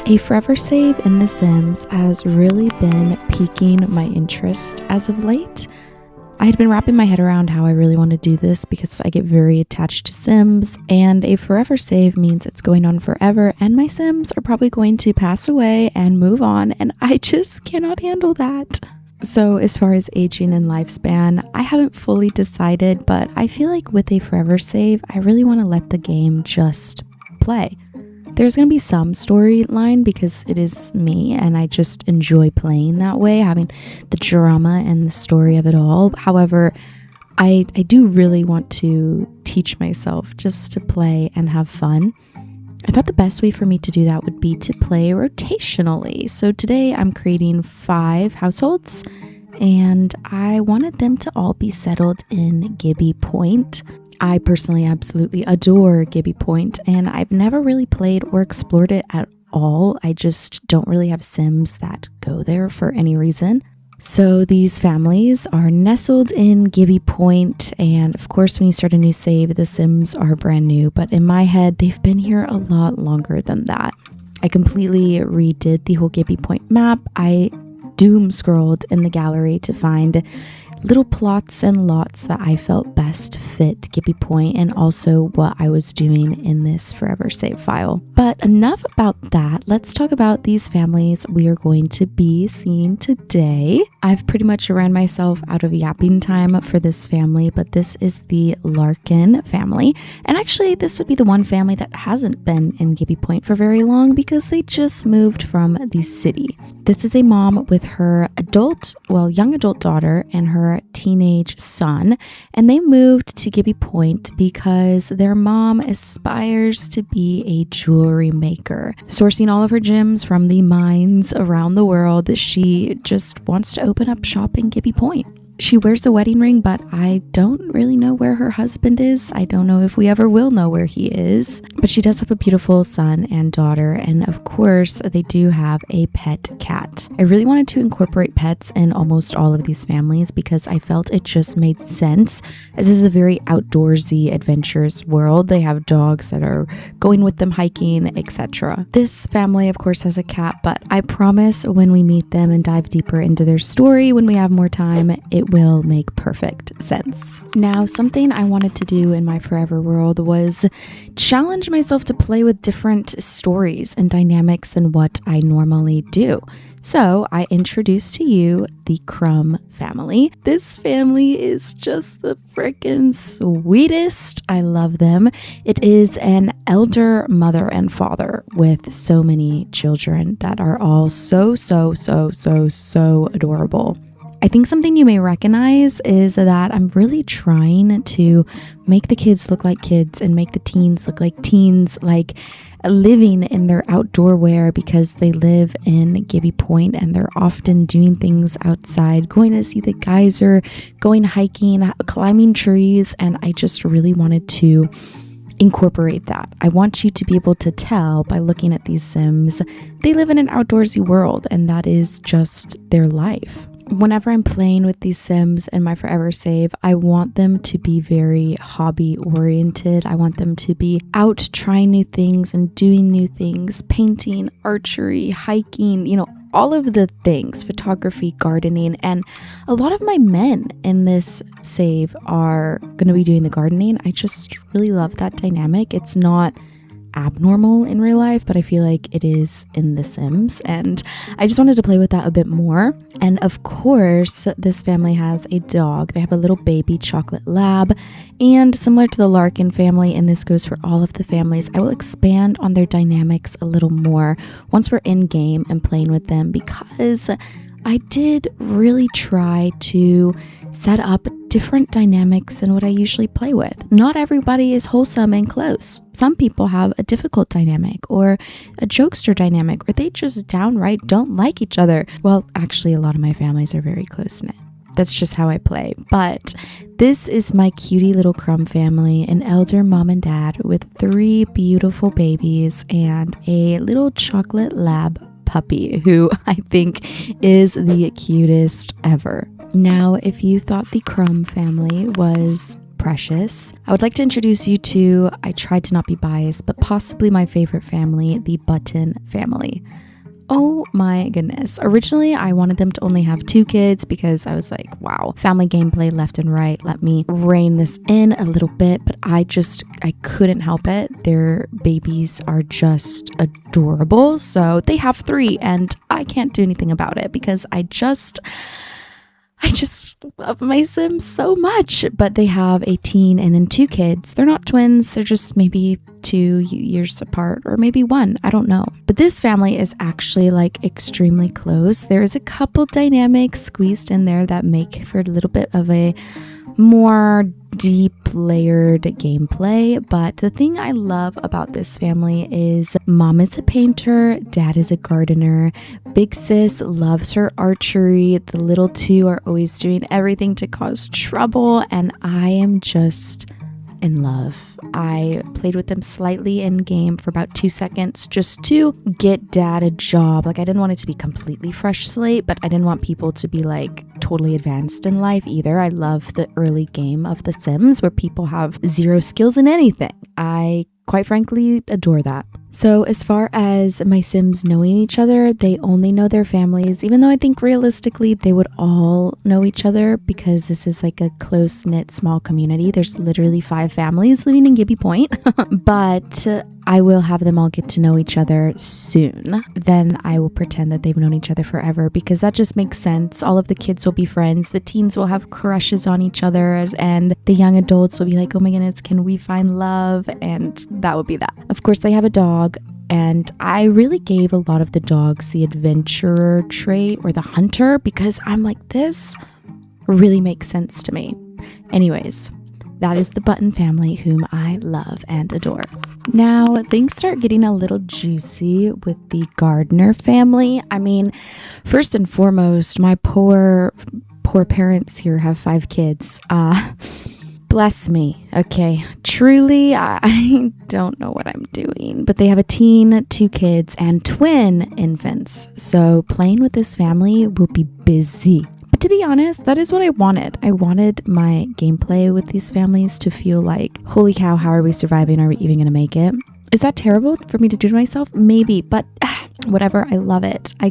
A forever save in The Sims has really been piquing my interest as of late. I had been wrapping my head around how I really want to do this because I get very attached to Sims, and a forever save means it's going on forever and my Sims are probably going to pass away and move on, and I just cannot handle that. So as far as aging and lifespan, I haven't fully decided, but I feel like with a forever save, I really want to let the game just play. There's going to be some storyline because it is me and I just enjoy playing that way, having the drama and the story of it all. However, I do really want to teach myself just to play and have fun. I thought the best way for me to do that would be to play rotationally. So today I'm creating 5 households and I wanted them to all be settled in Gibbi Point. I personally absolutely adore Gibbi Point, and I've never really played or explored it at all. I just don't really have Sims that go there for any reason. So these families are nestled in Gibbi Point, and of course when you start a new save, the Sims are brand new, but in my head, they've been here a lot longer than that. I completely redid the whole Gibbi Point map. I doom scrolled in the gallery to find little plots and lots that I felt best fit Gibbi Point and also what I was doing in this forever save file. But enough about that. Let's talk about these families we are going to be seeing today. I've pretty much ran myself out of yapping time for this family, but this is the Larkin family. And actually, this would be the one family that hasn't been in Gibbi Point for very long because they just moved from the city. This is a mom with her young adult daughter and her teenage son, and they moved to Gibbi Point because their mom aspires to be a jewelry maker. Sourcing all of her gems from the mines around the world, she just wants to open up shop in Gibbi Point. She wears a wedding ring, but I don't really know where her husband is. I don't know if we ever will know where he is. But she does have a beautiful son and daughter, and of course, they do have a pet cat. I really wanted to incorporate pets in almost all of these families because I felt it just made sense, as this is a very outdoorsy, adventurous world. They have dogs that are going with them hiking, etc. This family, of course, has a cat, but I promise when we meet them and dive deeper into their story, when we have more time, it will make perfect sense. Now, something I wanted to do in my forever world was challenge myself to play with different stories and dynamics than what I normally do. So I introduced to you the Crumb family. This family is just the freaking sweetest. I love them. It is an elder mother and father with so many children that are all so adorable. I think something you may recognize is that I'm really trying to make the kids look like kids and make the teens look like teens, like living in their outdoor wear because they live in Gibbi Point and they're often doing things outside, going to see the geyser, going hiking, climbing trees, and I just really wanted to incorporate that. I want you to be able to tell by looking at these Sims, they live in an outdoorsy world and that is just their life. Whenever I'm playing with these Sims in my forever save, I want them to be very hobby oriented. I want them to be out trying new things and doing new things, painting, archery, hiking, all of the things, photography, gardening. And a lot of my men in this save are going to be doing the gardening. I just really love that dynamic. It's not abnormal in real life, but I feel like it is in The Sims, and I just wanted to play with that a bit more. And of course, this family has a dog. They have a little baby chocolate lab, and similar to the Larkin family, and this goes for all of the families, I will expand on their dynamics a little more once we're in game and playing with them, because I did really try to set up different dynamics than what I usually play with. Not everybody is wholesome and close. Some people have a difficult dynamic or a jokester dynamic, or they just downright don't like each other. Well, actually, a lot of my families are very close-knit. That's just how I play. But this is my cutie little Crumb family, an elder mom and dad with 3 beautiful babies and a little chocolate lab puppy who I think is the cutest ever. Now, if you thought the Crumb family was precious. I would like to introduce you to, I tried to not be biased, but possibly my favorite family, the Button family. Oh my goodness. Originally, I wanted them to only have 2 kids because I was like, wow, family gameplay left and right. Let me rein this in a little bit, but I couldn't help it. Their babies are just adorable. So they have 3 and I can't do anything about it because I just love my Sims so much. But they have a teen and then 2 kids. They're not twins. They're just maybe 2 years apart or maybe 1. I don't know. But this family is actually like extremely close. There is a couple dynamics squeezed in there that make for a little bit of a more deep layered gameplay. But the thing I love about this family is mom is a painter, dad is a gardener, big sis loves her archery, the little 2 are always doing everything to cause trouble, and I am just in love. I played with them slightly in game for about 2 seconds just to get dad a job. Like, I didn't want it to be completely fresh slate, but I didn't want people to be like totally advanced in life either. I love the early game of The Sims where people have 0 skills in anything. I quite frankly adore that. So as far as my Sims knowing each other, they only know their families, even though I think realistically they would all know each other because this is like a close-knit small community. There's literally 5 families living in Gibbi Point, but I will have them all get to know each other soon. Then I will pretend that they've known each other forever because that just makes sense. All of the kids will be friends. The teens will have crushes on each other and the young adults will be like, oh my goodness, can we find love? And that would be that. Of course, they have a dog. And I really gave a lot of the dogs the adventurer trait or the hunter because I'm like, this really makes sense to me. Anyways, that is the Button family whom I love and adore. Now, things start getting a little juicy with the Gardener family. I mean, first and foremost, my poor parents here have 5 kids. Bless me. Okay. Truly, I don't know what I'm doing, but they have a teen, 2 kids, and twin infants. So playing with this family will be busy. But to be honest, that is what I wanted. I wanted my gameplay with these families to feel like, holy cow, how are we surviving? Are we even going to make it? Is that terrible for me to do to myself? Maybe, but whatever. I love it. I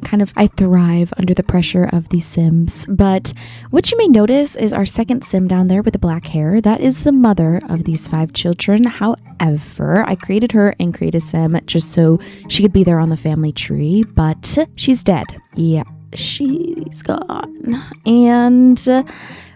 thrive under the pressure of these Sims. But what you may notice is our second Sim down there with the black hair. That is the mother of these 5 children. However, I created her and created a Sim just so she could be there on the family tree, but she's dead. Yeah, she's gone. And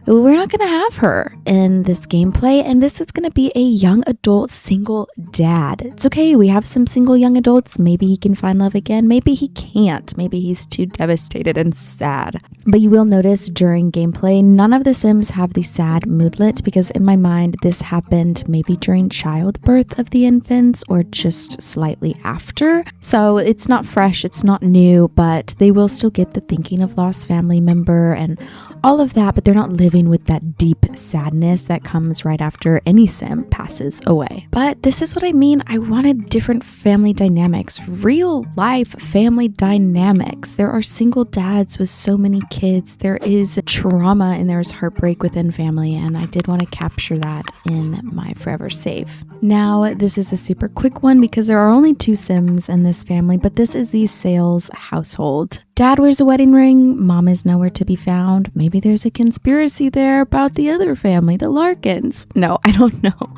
we're not going to have her in this gameplay, and this is going to be a young adult single dad. It's okay, we have some single young adults. Maybe he can find love again. Maybe he can't. Maybe he's too devastated and sad. But you will notice during gameplay, none of the Sims have the sad moodlet because in my mind, this happened maybe during childbirth of the infants or just slightly after. So it's not fresh, it's not new, but they will still get the thinking of lost family member and all of that, but they're not living with that deep sadness that comes right after any Sim passes away. But this is what I mean. I wanted different family dynamics, real life family dynamics. There are single dads with so many kids. There is trauma and there is heartbreak within family, and I did want to capture that in my forever save. Now, this is a super quick one because there are only 2 Sims in this family, but this is the Sales household. Dad wears a wedding ring. Mom is nowhere to be found. Maybe there's a conspiracy there about the other family, the Larkins. No, I don't know.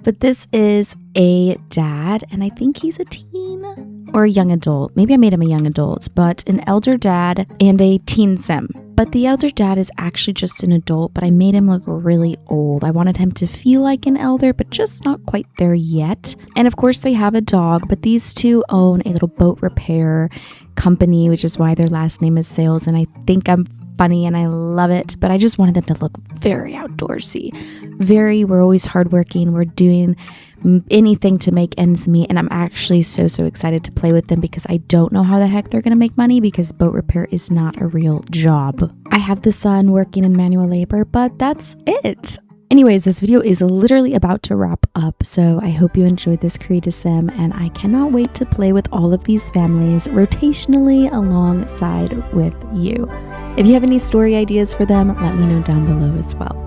But this is a dad, and I think he's a teen or a young adult. Maybe I made him a young adult, but an elder dad and a teen Sim. But the elder dad is actually just an adult, but I made him look really old. I wanted him to feel like an elder, but just not quite there yet. And of course they have a dog, but these 2 own a little boat repair company, which is why their last name is Sales. And I think I'm funny and I love it, but I just wanted them to look very outdoorsy. We're always hardworking. We're doing anything to make ends meet, and I'm actually so excited to play with them because I don't know how the heck they're gonna make money because boat repair is not a real job. I have the son working in manual labor, but that's it. Anyways, this video is literally about to wrap up, so I hope you enjoyed this creative sim, and I cannot wait to play with all of these families rotationally alongside with you. If you have any story ideas for them, let me know down below as well.